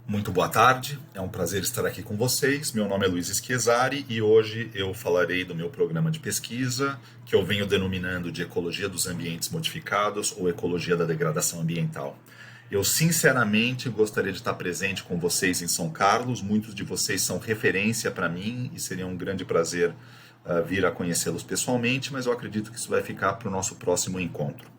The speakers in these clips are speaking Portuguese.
Muito boa tarde, é um prazer estar aqui com vocês. Meu nome é Luiz Schiesari e hoje eu falarei do meu programa de pesquisa, que eu venho denominando de Ecologia dos Ambientes Modificados ou Ecologia da Degradação Ambiental. Eu sinceramente gostaria de estar presente com vocês em São Carlos, muitos de vocês são referência para mim e seria um grande prazer vir a conhecê-los pessoalmente, mas eu acredito que isso vai ficar para o nosso próximo encontro.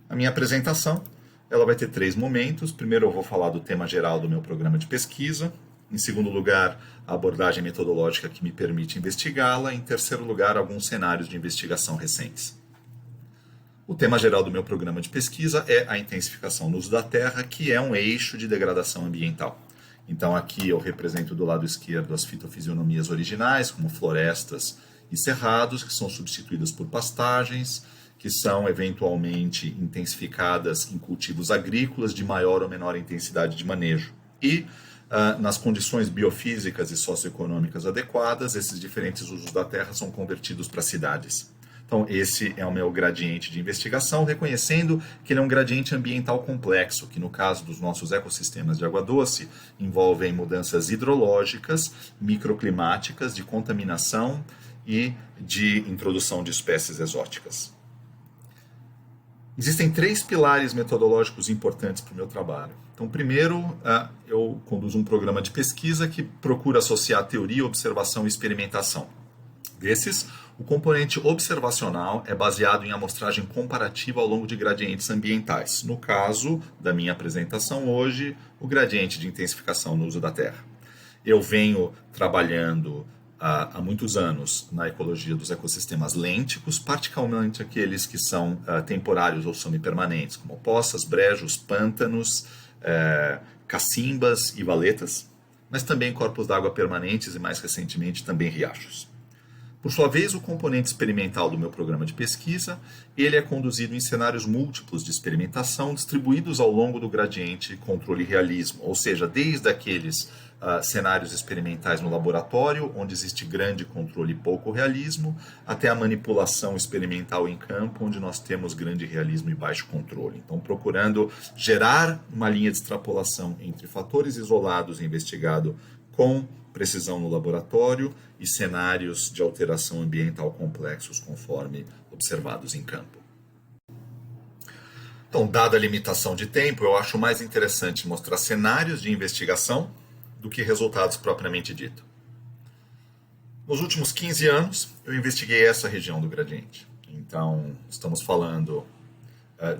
A minha apresentação ela vai ter 3 momentos. Primeiro eu vou falar do tema geral do meu programa de pesquisa. Em segundo lugar, a abordagem metodológica que me permite investigá-la. Em terceiro lugar, alguns cenários de investigação recentes. O tema geral do meu programa de pesquisa é a intensificação no uso da terra, que é um eixo de degradação ambiental. Então aqui eu represento do lado esquerdo as fitofisionomias originais, como florestas e cerrados, que são substituídas por pastagens, que são eventualmente intensificadas em cultivos agrícolas de maior ou menor intensidade de manejo. E, nas condições biofísicas e socioeconômicas adequadas, esses diferentes usos da terra são convertidos para cidades. Então, esse é o meu gradiente de investigação, reconhecendo que ele é um gradiente ambiental complexo, que no caso dos nossos ecossistemas de água doce, envolvem mudanças hidrológicas, microclimáticas, de contaminação e de introdução de espécies exóticas. Existem 3 pilares metodológicos importantes para o meu trabalho. Então, primeiro, eu conduzo um programa de pesquisa que procura associar teoria, observação e experimentação. Desses, o componente observacional é baseado em amostragem comparativa ao longo de gradientes ambientais. No caso da minha apresentação hoje, o gradiente de intensificação no uso da terra. Eu venho trabalhando há muitos anos na ecologia dos ecossistemas lênticos, particularmente aqueles que são temporários ou semipermanentes, como poças, brejos, pântanos, cacimbas e valetas, mas também corpos d'água permanentes e, mais recentemente, também riachos. Por sua vez, o componente experimental do meu programa de pesquisa, ele é conduzido em cenários múltiplos de experimentação distribuídos ao longo do gradiente controle e realismo, ou seja, desde aqueles cenários experimentais no laboratório, onde existe grande controle e pouco realismo, até a manipulação experimental em campo, onde nós temos grande realismo e baixo controle. Então, procurando gerar uma linha de extrapolação entre fatores isolados investigados com precisão no laboratório e cenários de alteração ambiental complexos conforme observados em campo. Então, dada a limitação de tempo, eu acho mais interessante mostrar cenários de investigação do que resultados propriamente dito. Nos últimos 15 anos, eu investiguei essa região do gradiente. Então, estamos falando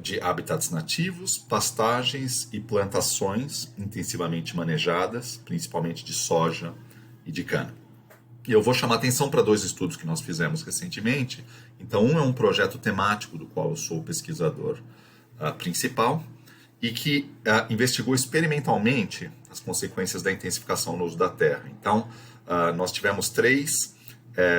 de habitats nativos, pastagens e plantações intensivamente manejadas, principalmente de soja e de cana. E eu vou chamar atenção para 2 estudos que nós fizemos recentemente. Então, um é um projeto temático do qual eu sou o pesquisador principal e que investigou experimentalmente as consequências da intensificação no uso da terra. Então, nós tivemos 3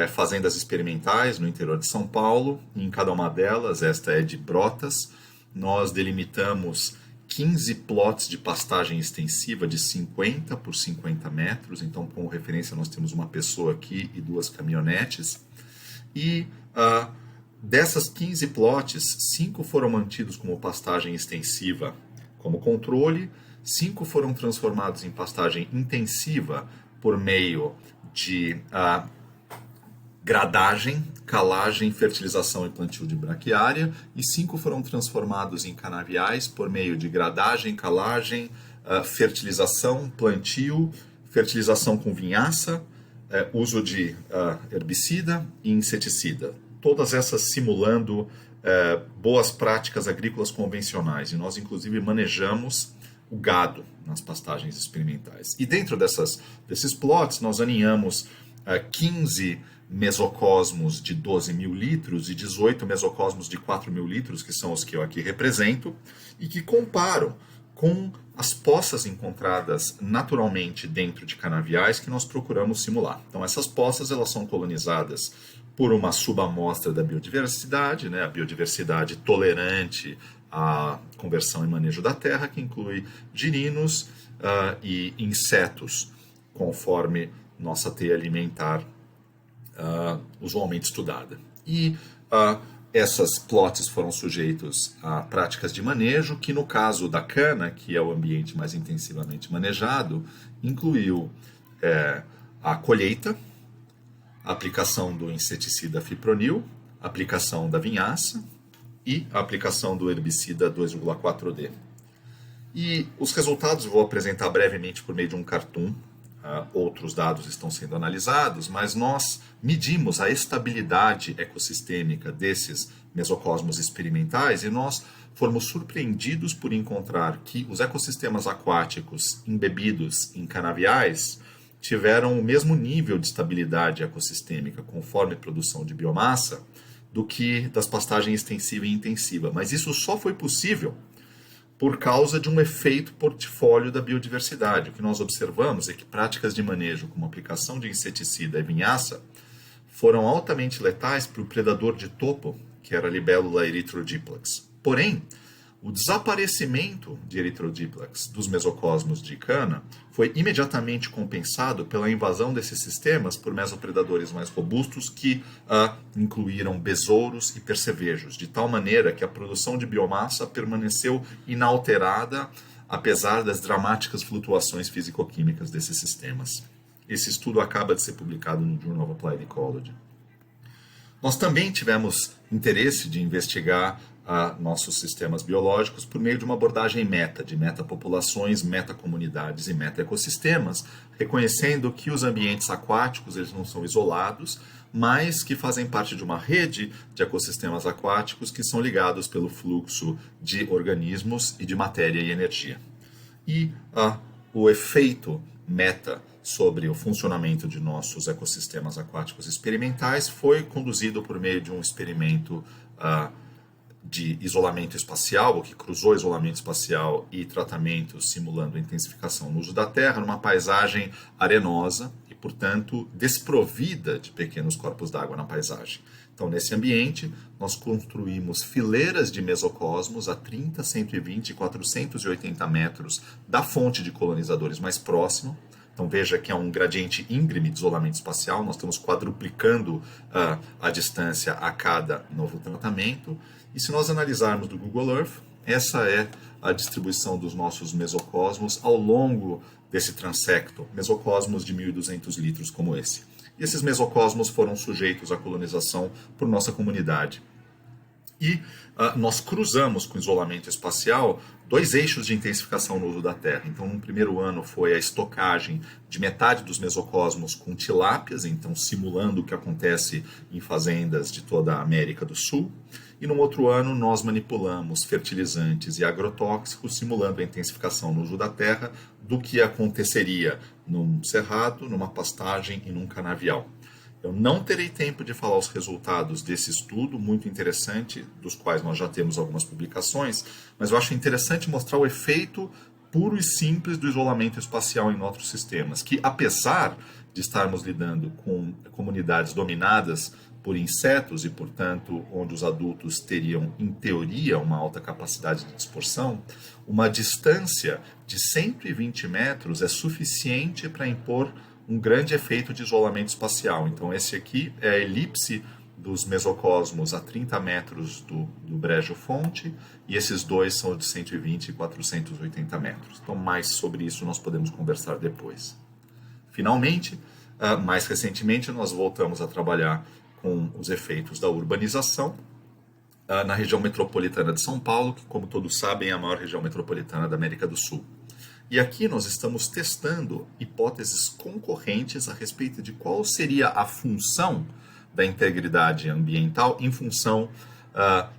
fazendas experimentais no interior de São Paulo, e em cada uma delas, esta é de Brotas, nós delimitamos 15 plots de pastagem extensiva de 50 por 50 metros, então como referência nós temos uma pessoa aqui e 2 caminhonetes, e dessas 15 plots, 5 foram mantidos como pastagem extensiva como controle, 5 foram transformados em pastagem intensiva por meio de gradagem, calagem, fertilização e plantio de braquiária, e 5 foram transformados em canaviais por meio de gradagem, calagem, fertilização, plantio, fertilização com vinhaça, uso de herbicida e inseticida. Todas essas simulando boas práticas agrícolas convencionais. E nós, inclusive, manejamos o gado nas pastagens experimentais. E dentro desses plots, nós aninhamos 15 mesocosmos de 12 mil litros e 18 mesocosmos de 4 mil litros, que são os que eu aqui represento, e que comparam com as poças encontradas naturalmente dentro de canaviais que nós procuramos simular. Então, essas poças elas são colonizadas por uma subamostra da biodiversidade, né, a biodiversidade tolerante à conversão e manejo da terra, que inclui girinos e insetos, conforme nossa teia alimentar usualmente estudada. E Essas plots foram sujeitos a práticas de manejo, que no caso da cana, que é o ambiente mais intensivamente manejado, incluiu a colheita, a aplicação do inseticida fipronil, a aplicação da vinhaça e a aplicação do herbicida 2,4-D. E os resultados eu vou apresentar brevemente por meio de um cartoon. Outros dados estão sendo analisados, mas nós medimos a estabilidade ecossistêmica desses mesocosmos experimentais e nós fomos surpreendidos por encontrar que os ecossistemas aquáticos embebidos em canaviais tiveram o mesmo nível de estabilidade ecossistêmica conforme produção de biomassa do que das pastagens extensiva e intensiva. Mas isso só foi possível por causa de um efeito portfólio da biodiversidade. O que nós observamos é que práticas de manejo, como aplicação de inseticida e vinhaça, foram altamente letais para o predador de topo, que era a libélula Erythrodiplax. Porém, o desaparecimento de Erythrodiplax dos mesocosmos de cana foi imediatamente compensado pela invasão desses sistemas por mesopredadores mais robustos que incluíram besouros e percevejos, de tal maneira que a produção de biomassa permaneceu inalterada apesar das dramáticas flutuações físico-químicas desses sistemas. Esse estudo acaba de ser publicado no Journal of Applied Ecology. Nós também tivemos interesse de investigar nossos sistemas biológicos por meio de uma abordagem meta, de metapopulações, metacomunidades e metaecossistemas, reconhecendo que os ambientes aquáticos eles não são isolados, mas que fazem parte de uma rede de ecossistemas aquáticos que são ligados pelo fluxo de organismos e de matéria e energia. E o efeito meta sobre o funcionamento de nossos ecossistemas aquáticos experimentais foi conduzido por meio de um experimento de isolamento espacial, que cruzou isolamento espacial e tratamento simulando intensificação no uso da terra, numa paisagem arenosa e, portanto, desprovida de pequenos corpos d'água na paisagem. Então, nesse ambiente, nós construímos fileiras de mesocosmos a 30, 120 e 480 metros da fonte de colonizadores mais próximo. Então veja que é um gradiente íngreme de isolamento espacial, nós estamos quadruplicando a distância a cada novo tratamento. E se nós analisarmos do Google Earth, essa é a distribuição dos nossos mesocosmos ao longo desse transecto, mesocosmos de 1.200 litros como esse. E esses mesocosmos foram sujeitos à colonização por nossa comunidade. E nós cruzamos com isolamento espacial 2 eixos de intensificação no uso da terra. Então, no primeiro ano foi a estocagem de metade dos mesocosmos com tilápias, então simulando o que acontece em fazendas de toda a América do Sul. E no outro ano nós manipulamos fertilizantes e agrotóxicos, simulando a intensificação no uso da terra do que aconteceria num cerrado, numa pastagem e num canavial. Eu não terei tempo de falar os resultados desse estudo, muito interessante, dos quais nós já temos algumas publicações, mas eu acho interessante mostrar o efeito puro e simples do isolamento espacial em nossos sistemas, que apesar de estarmos lidando com comunidades dominadas por insetos e, portanto, onde os adultos teriam, em teoria, uma alta capacidade de dispersão, uma distância de 120 metros é suficiente para impor um grande efeito de isolamento espacial. Então, esse aqui é a elipse dos mesocosmos a 30 metros do brejo-fonte, e esses dois são de 120 e 480 metros. Então, mais sobre isso nós podemos conversar depois. Finalmente, mais recentemente, nós voltamos a trabalhar com os efeitos da urbanização na região metropolitana de São Paulo, que, como todos sabem, é a maior região metropolitana da América do Sul. E aqui nós estamos testando hipóteses concorrentes a respeito de qual seria a função da integridade ambiental em função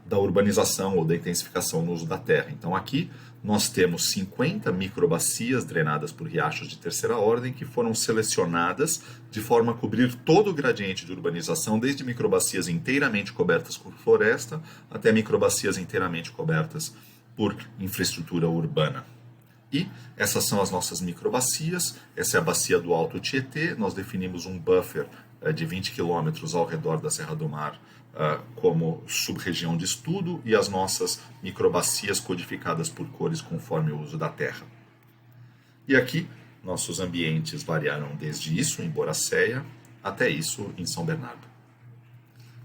da urbanização ou da intensificação no uso da terra. Então aqui nós temos 50 microbacias drenadas por riachos de terceira ordem que foram selecionadas de forma a cobrir todo o gradiente de urbanização, desde microbacias inteiramente cobertas por floresta até microbacias inteiramente cobertas por infraestrutura urbana. E essas são as nossas microbacias. Essa é a bacia do Alto Tietê. Nós definimos um buffer de 20 quilômetros ao redor da Serra do Mar como sub-região de estudo, e as nossas microbacias codificadas por cores conforme o uso da terra. E aqui nossos ambientes variaram desde isso em Boracéia até isso em São Bernardo.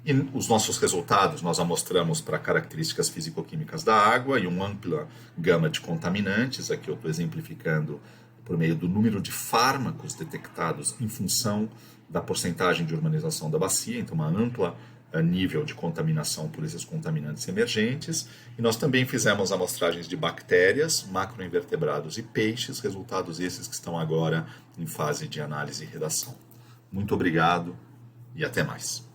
E os nossos resultados nós amostramos para características físico-químicas da água e uma ampla gama de contaminantes. Aqui eu estou exemplificando por meio do número de fármacos detectados em função da porcentagem de urbanização da bacia, então uma ampla nível de contaminação por esses contaminantes emergentes. E nós também fizemos amostragens de bactérias, macroinvertebrados e peixes, resultados esses que estão agora em fase de análise e redação. Muito obrigado e até mais.